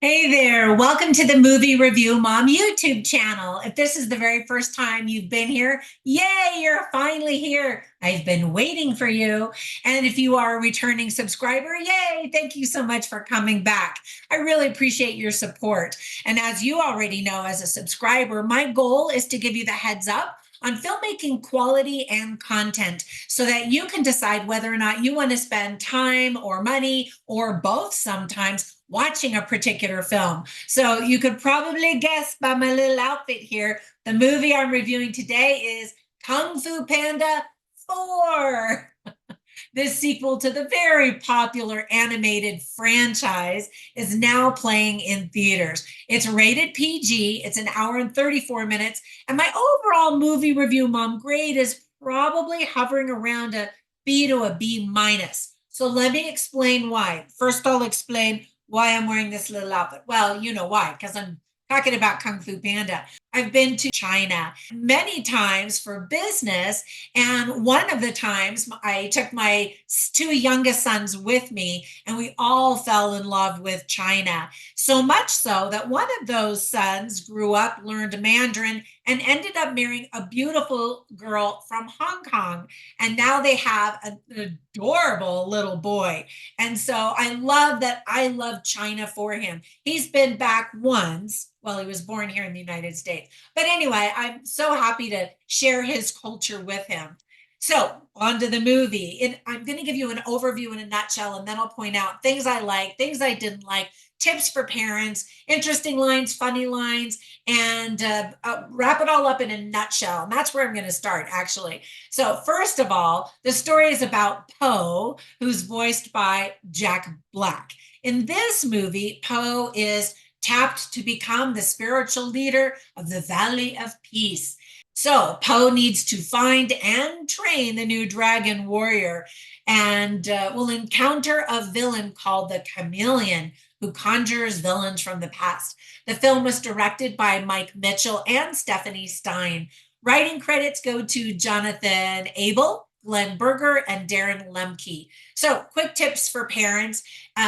Hey there, welcome to the Movie Review Mom YouTube channel. If this is the very first time you've been here, yay, you're finally here. I've been waiting for you. And if you are a returning subscriber, yay, thank you so much for coming back. I really appreciate your support. And as you already know, as a subscriber, my goal is to give you the heads up on filmmaking quality and content so that you can decide whether or not you want to spend time or money or both sometimes watching a particular film. So you could probably guess by my little outfit here, the movie I'm reviewing today is Kung Fu Panda 4. This sequel to the very popular animated franchise is now playing in theaters. It's rated PG, it's an hour and 34 minutes, and my overall movie review mom grade is probably hovering around a B to a B minus. So let me explain why. First, I'll explain why I'm wearing this little outfit. Well, you know why, because I'm talking about Kung Fu Panda. I've been to China many times for business. And one of the times I took my two youngest sons with me, and we all fell in love with China. So much so that one of those sons grew up, learned Mandarin, and ended up marrying a beautiful girl from Hong Kong. And now they have an adorable little boy. And so I love that I love China for him. He's been back once. Well, he was born here in the United States. But anyway, I'm so happy to share his culture with him. So, on to the movie. I'm going to give you an overview in a nutshell, and then I'll point out things I like, things I didn't like, tips for parents, interesting lines, funny lines, and wrap it all up in a nutshell. And that's where I'm going to start, actually. So, first of all, the story is about Poe, who's voiced by Jack Black. In this movie, Poe is tapped to become the spiritual leader of the Valley of Peace. So Poe needs to find and train the new dragon warrior and will encounter a villain called the Chameleon who conjures villains from the past. The film was directed by Mike Mitchell and Stephanie Stein. Writing credits go to Jonathan Abel, Glenn Berger, and Darren Lemke. So, quick tips for parents.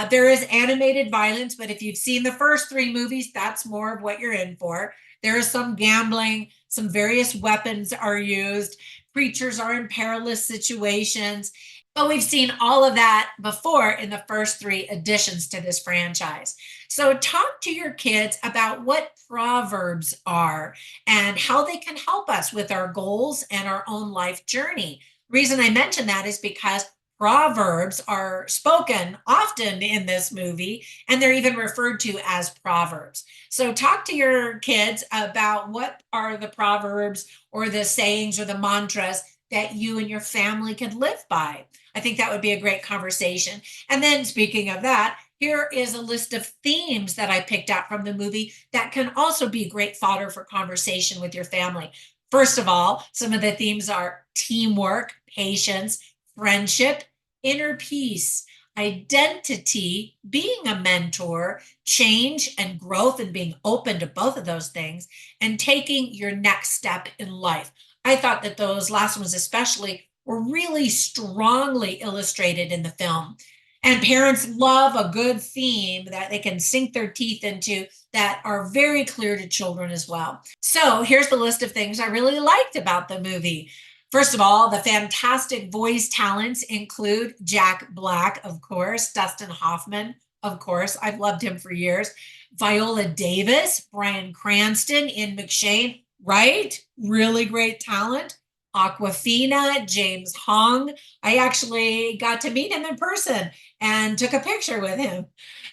There is animated violence, but if you've seen the first three movies, that's more of what you're in for. There is some gambling, some various weapons are used, creatures are in perilous situations. But we've seen all of that before in the first three additions to this franchise. So, talk to your kids about what proverbs are and how they can help us with our goals and our own life journey. Reason I mention that is because proverbs are spoken often in this movie, and they're even referred to as proverbs. So, talk to your kids about what are the proverbs or the sayings or the mantras that you and your family could live by. I think that would be a great conversation. And then, speaking of that, here is a list of themes that I picked out from the movie that can also be great fodder for conversation with your family. First of all, some of the themes are teamwork, patience, friendship, inner peace, identity, being a mentor, change and growth, and being open to both of those things, and taking your next step in life. I thought that those last ones, especially, were really strongly illustrated in the film. And parents love a good theme that they can sink their teeth into that are very clear to children as well. So here's the list of things I really liked about the movie. First of all, the fantastic voice talents include Jack Black, of course, Dustin Hoffman, of course, I've loved him for years, Viola Davis, Bryan Cranston, Ian McShane, right? Really great talent. Aquafina, James Hong. I actually got to meet him in person and took a picture with him.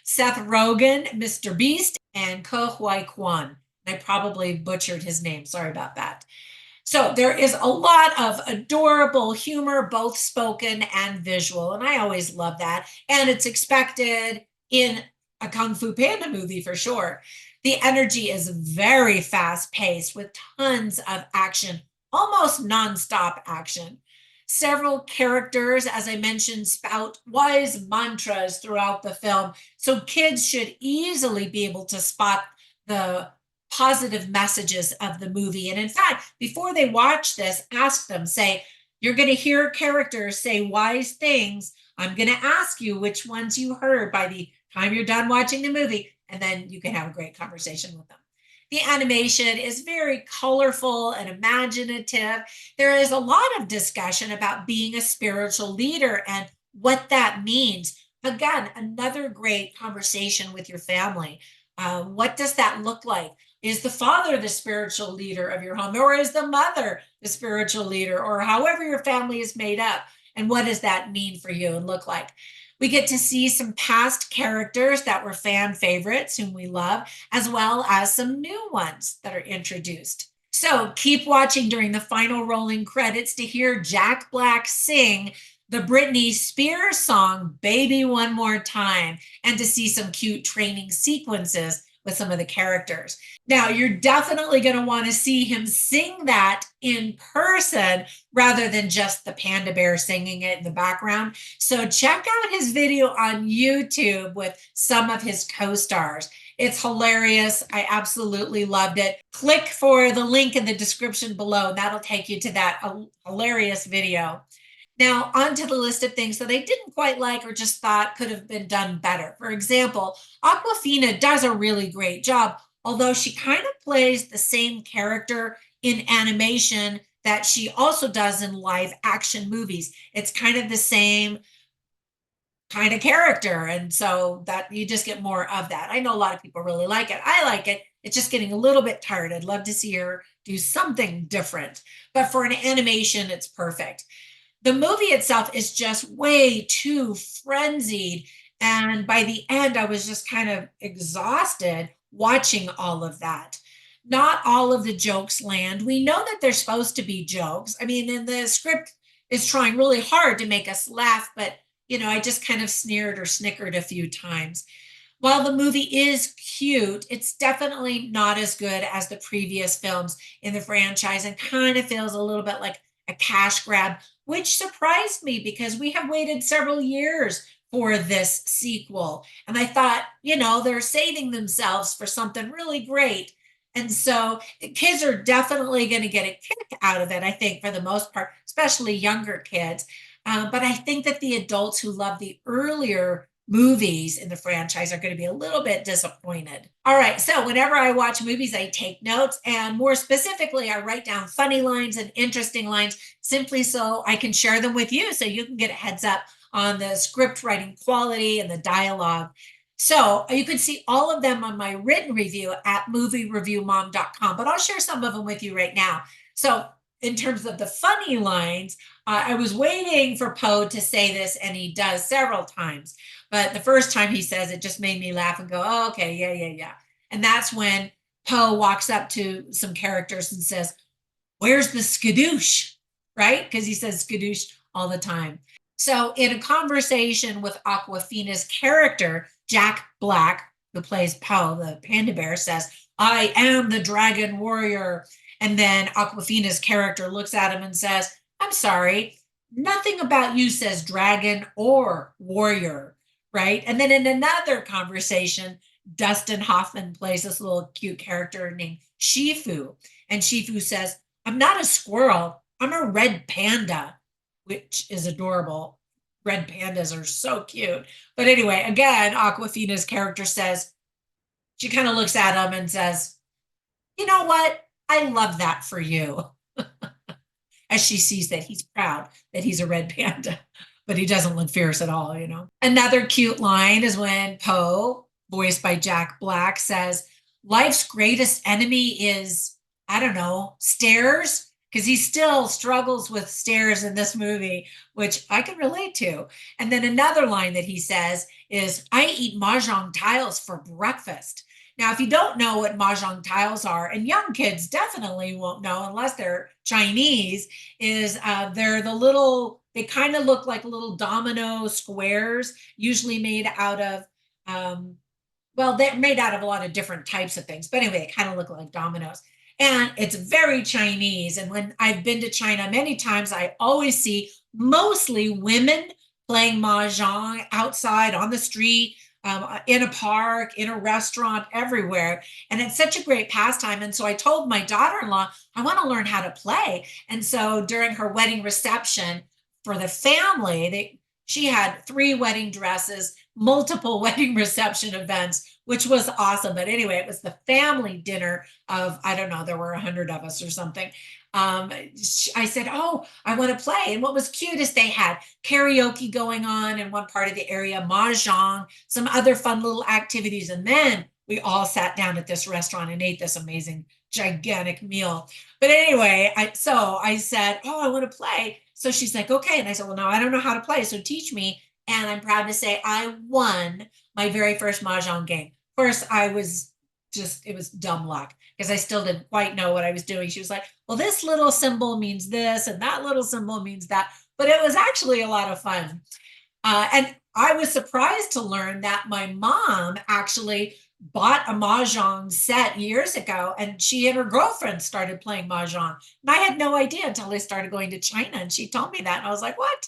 Seth Rogen, Mr. Beast, and Ko Hui Kwan. I probably butchered his name. Sorry about that. So there is a lot of adorable humor, both spoken and visual. And I always love that. And it's expected in a Kung Fu Panda movie for sure. The energy is very fast paced with tons of action, almost nonstop action. Several characters, as I mentioned, spout wise mantras throughout the film. So kids should easily be able to spot the positive messages of the movie. And in fact, before they watch this, ask them, say, you're going to hear characters say wise things. I'm going to ask you which ones you heard by the time you're done watching the movie. and then you can have a great conversation with them. The animation is very colorful and imaginative. There is a lot of discussion about being a spiritual leader and what that means. Again, another great conversation with your family. What does that look like? Is the father the spiritual leader of your home, or is the mother the spiritual leader, or however your family is made up? And what does that mean for you and look like? We get to see some past characters that were fan favorites whom we love, as well as some new ones that are introduced. So keep watching during the final rolling credits to hear Jack Black sing the Britney Spears song, Baby One More Time, and to see some cute training sequences with some of the characters. Now, you're definitely going to want to see him sing that in person rather than just the panda bear singing it in the background. So check out his video on YouTube with some of his co-stars. It's hilarious. I absolutely loved it. Click for the link in the description below. That'll take you to that hilarious video. Now, onto the list of things that I didn't quite like or just thought could have been done better. For example, Awkwafina does a really great job, although she kind of plays the same character in animation that she also does in live action movies. It's kind of the same kind of character. And so that you just get more of that. I know a lot of people really like it. I like it. It's just getting a little bit tired. I'd love to see her do something different. But for an animation, it's perfect. The movie itself is just way too frenzied. And by the end, I was just kind of exhausted watching all of that. Not all of the jokes land. We know that they're supposed to be jokes. I mean, and the script is trying really hard to make us laugh, but I just kind of sneered or snickered a few times. While the movie is cute, it's definitely not as good as the previous films in the franchise and kind of feels a little bit like a cash grab, which surprised me because we have waited several years for this sequel. And I thought, they're saving themselves for something really great. And so the kids are definitely going to get a kick out of it, I think, for the most part, especially younger kids. But I think that the adults who love the earlier movies in the franchise are going to be a little bit disappointed. All right, so whenever I watch movies, I take notes, and more specifically, I write down funny lines and interesting lines simply so I can share them with you so you can get a heads up on the script writing quality and the dialogue. So you can see all of them on my written review at moviereviewmom.com, but I'll share some of them with you right now. So in terms of the funny lines, I was waiting for Poe to say this, and he does several times. But the first time he says it just made me laugh and go, oh, okay, yeah. And that's when Poe walks up to some characters and says, where's the skadoosh? Right? Because he says skadoosh all the time. So in a conversation with Awkwafina's character, Jack Black, who plays Poe, the panda bear, says, I am the dragon warrior. And then Awkwafina's character looks at him and says, I'm sorry, nothing about you says dragon or warrior, right? And then in another conversation, Dustin Hoffman plays this little cute character named Shifu. And Shifu says, I'm not a squirrel, I'm a red panda, which is adorable. Red pandas are so cute. But anyway, again, Awkwafina's character says, she kind of looks at him and says, you know what? I love that for you. As she sees that he's proud that he's a red panda, but he doesn't look fierce at all, Another cute line is when Poe, voiced by Jack Black, says, life's greatest enemy is, I don't know, stairs, because he still struggles with stairs in this movie, which I can relate to. And then another line that he says is, I eat mahjong tiles for breakfast. Now, if you don't know what mahjong tiles are, and young kids definitely won't know unless they're Chinese, is they're they kind of look like little domino squares, usually made out of, they're made out of a lot of different types of things. But anyway, they kind of look like dominoes. And it's very Chinese. And when I've been to China many times, I always see mostly women playing mahjong outside on the street, in a park, in a restaurant, everywhere. And it's such a great pastime. And so I told my daughter-in-law, I want to learn how to play. And so during her wedding reception for the family, she had 3 wedding dresses. multiple wedding reception events, which was awesome. But anyway, it was the family dinner of, I don't know, there were 100 of us or something. I said, oh, I want to play. And what was cute is they had karaoke going on in one part of the area, mahjong, some other fun little activities. And then we all sat down at this restaurant and ate this amazing, gigantic meal. But anyway, I said, oh, I want to play. So she's like, okay. And I said, well, no, I don't know how to play. So teach me. And I'm proud to say I won my very first mahjong game. Of course, I was just, it was dumb luck because I still didn't quite know what I was doing. She was like, well, this little symbol means this and that little symbol means that. But it was actually a lot of fun. And I was surprised to learn that my mom actually bought a mahjong set years ago, and she and her girlfriend started playing mahjong. And I had no idea until they started going to China, and she told me that. And I was like, what?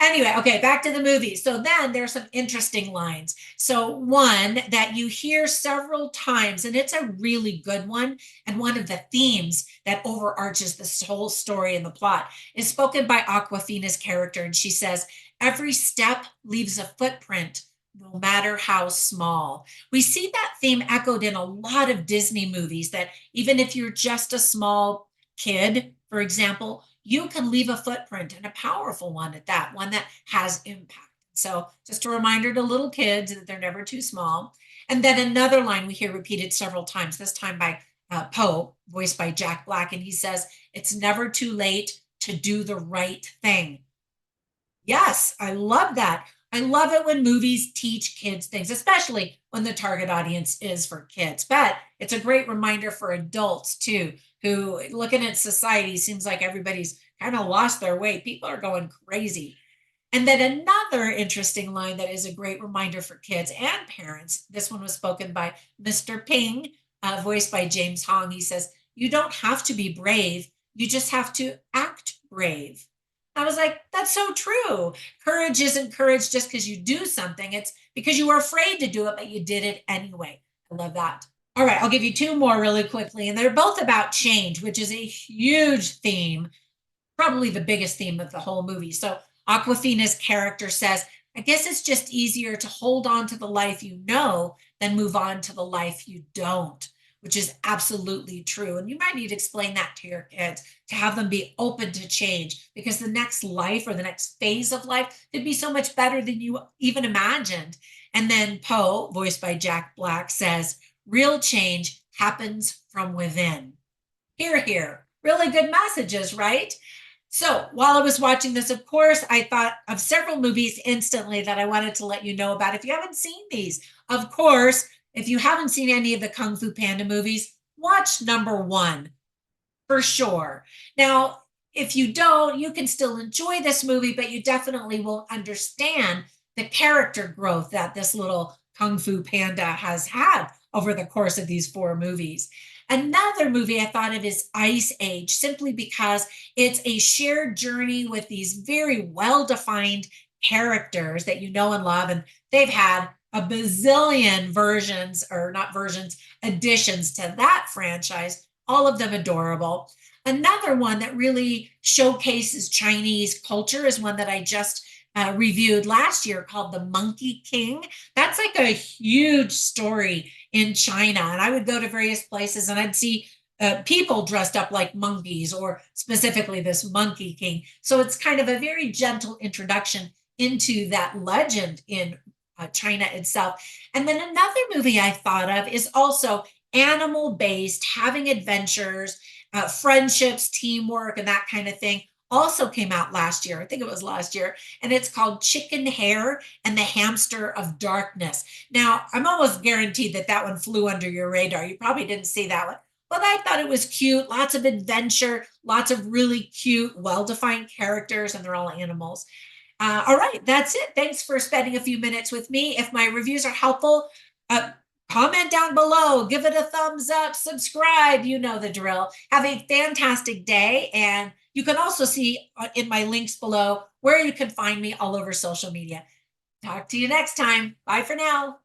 Anyway, okay, back to the movie. So then there's some interesting lines. So one that you hear several times, and it's a really good one, and one of the themes that overarches this whole story and the plot is spoken by Aquafina's character, and she says, every step leaves a footprint, no matter how small. We see that theme echoed in a lot of Disney movies, that even if you're just a small kid, for example, you can leave a footprint, and a powerful one at that, one that has impact. So just a reminder to little kids that they're never too small. And then another line we hear repeated several times, this time by Poe, voiced by Jack Black, and he says, it's never too late to do the right thing. Yes, I love that. I love it when movies teach kids things, especially when the target audience is for kids. But it's a great reminder for adults too, who looking at society seems like everybody's kind of lost their way. People are going crazy. And then another interesting line that is a great reminder for kids and parents. This one was spoken by Mr. Ping, voiced by James Hong. He says, you don't have to be brave. You just have to act brave. I was like, that's so true. Courage isn't courage just because you do something. It's because you were afraid to do it, but you did it anyway. I love that. All right, I'll give you two more really quickly. And they're both about change, which is a huge theme, probably the biggest theme of the whole movie. So Aquafina's character says, I guess it's just easier to hold on to the life you know than move on to the life you don't, which is absolutely true. And you might need to explain that to your kids to have them be open to change, because the next life or the next phase of life could be so much better than you even imagined. And then Poe, voiced by Jack Black, says, real change happens from within. Hear, hear. Really good messages, right? So while I was watching this, of course, I thought of several movies instantly that I wanted to let you know about. If you haven't seen these, of course, if you haven't seen any of the Kung Fu Panda movies, watch number one for sure. Now, if you don't, you can still enjoy this movie, but you definitely will understand the character growth that this little Kung Fu Panda has had over the course of these four movies. Another movie I thought of is Ice Age, simply because it's a shared journey with these very well-defined characters that you know and love, and they've had a bazillion versions, or not versions, additions to that franchise, all of them adorable. Another one that really showcases Chinese culture is one that I just reviewed last year called The Monkey King. That's like a huge story in China. And I would go to various places and I'd see people dressed up like monkeys, or specifically this Monkey King. So it's kind of a very gentle introduction into that legend in China itself. And then another movie I thought of is also animal based, having adventures, friendships, teamwork, and that kind of thing. Also came out last year. I think it was last year. And it's called Chicken Hare and the Hamster of Darkness. Now, I'm almost guaranteed that that one flew under your radar. You probably didn't see that one. But I thought it was cute. Lots of adventure, lots of really cute, well-defined characters, and they're all animals. All right, that's it. Thanks for spending a few minutes with me. If my reviews are helpful, comment down below, give it a thumbs up, subscribe. You know the drill. Have a fantastic day. And you can also see in my links below where you can find me all over social media. Talk to you next time. Bye for now.